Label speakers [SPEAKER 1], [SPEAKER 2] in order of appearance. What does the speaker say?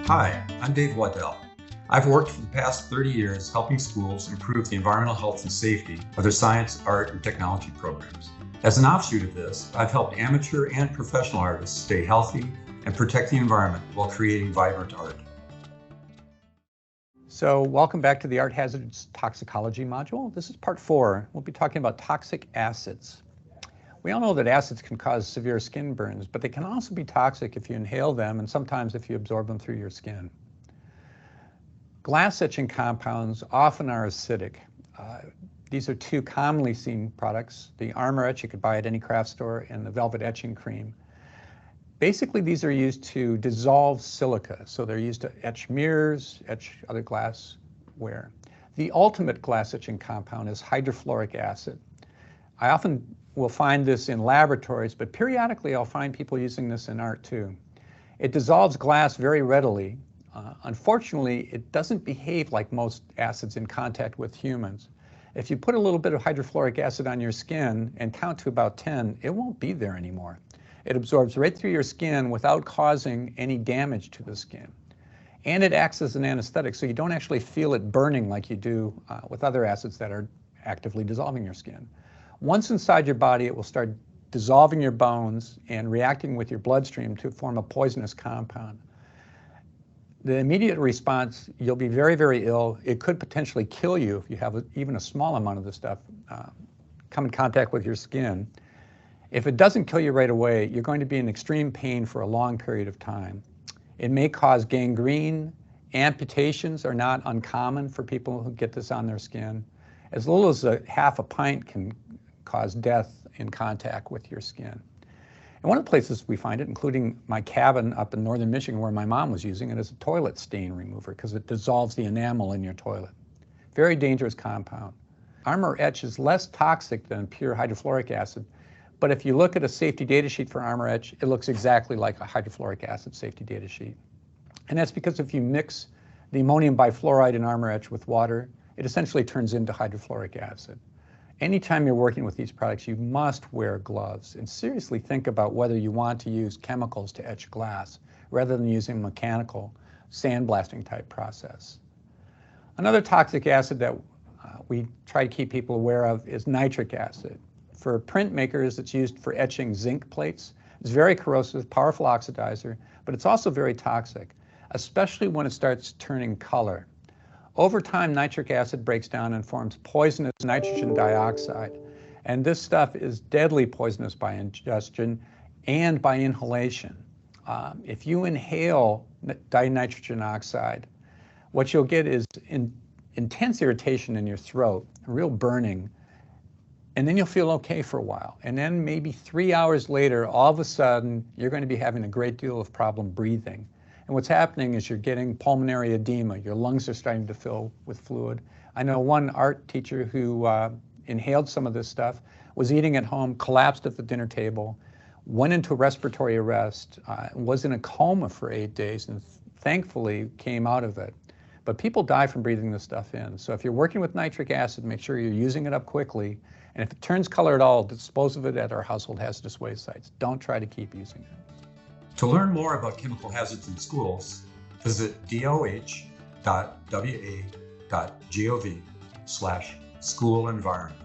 [SPEAKER 1] Hi, I'm Dave Waddell. I've worked for the past 30 years helping schools improve the environmental health and safety of their science, art, and technology programs. As an offshoot of this, I've helped amateur and professional artists stay healthy and protect the environment while creating vibrant art.
[SPEAKER 2] So welcome back to the Art Hazards Toxicology module. This is part 4. We'll be talking about toxic acids. We all know that acids can cause severe skin burns, but they can also be toxic if you inhale them and sometimes if you absorb them through your skin. Glass etching compounds often are acidic. These are two commonly seen products, the Armor Etch you could buy at any craft store and the Velvet Etching Cream. Basically, these are used to dissolve silica, so they're used to etch mirrors, etch other glassware. The ultimate glass etching compound is hydrofluoric acid. I often will find this in laboratories, but periodically I'll find people using this in art too. It dissolves glass very readily. Unfortunately, it doesn't behave like most acids in contact with humans. If you put a little bit of hydrofluoric acid on your skin and count to about 10, it won't be there anymore. It absorbs right through your skin without causing any damage to the skin. And it acts as an anesthetic, so you don't actually feel it burning like you do with other acids that are actively dissolving your skin. Once inside your body, it will start dissolving your bones and reacting with your bloodstream to form a poisonous compound. The immediate response, you'll be very, very ill. It could potentially kill you if you have even a small amount of this stuff come in contact with your skin. If it doesn't kill you right away, you're going to be in extreme pain for a long period of time. It may cause gangrene. Amputations are not uncommon for people who get this on their skin. As little as half a pint can cause death in contact with your skin. And one of the places we find it, including my cabin up in northern Michigan where my mom was using it as a toilet stain remover because it dissolves the enamel in your toilet. Very dangerous compound. Armor Etch is less toxic than pure hydrofluoric acid, but if you look at a safety data sheet for Armor Etch, it looks exactly like a hydrofluoric acid safety data sheet. And that's because if you mix the ammonium bifluoride in Armor Etch with water, it essentially turns into hydrofluoric acid. Anytime you're working with these products, you must wear gloves and seriously think about whether you want to use chemicals to etch glass rather than using a mechanical sandblasting type process. Another toxic acid that we try to keep people aware of is nitric acid. For printmakers, it's used for etching zinc plates. It's very corrosive, powerful oxidizer, but it's also very toxic, especially when it starts turning color. Over time, nitric acid breaks down and forms poisonous nitrogen dioxide. And this stuff is deadly poisonous by ingestion and by inhalation. If you inhale dinitrogen oxide, what you'll get is intense irritation in your throat, real burning, and then you'll feel okay for a while. And then maybe 3 hours later, all of a sudden, you're going to be having a great deal of problem breathing. And what's happening is you're getting pulmonary edema. Your lungs are starting to fill with fluid. I know one art teacher who inhaled some of this stuff, was eating at home, collapsed at the dinner table, went into respiratory arrest, was in a coma for 8 days, and thankfully came out of it. But people die from breathing this stuff in. So if you're working with nitric acid, make sure you're using it up quickly. And if it turns color at all, dispose of it at our household hazardous waste sites. Don't try to keep using it.
[SPEAKER 1] To learn more about chemical hazards in schools, visit doh.wa.gov/school environment.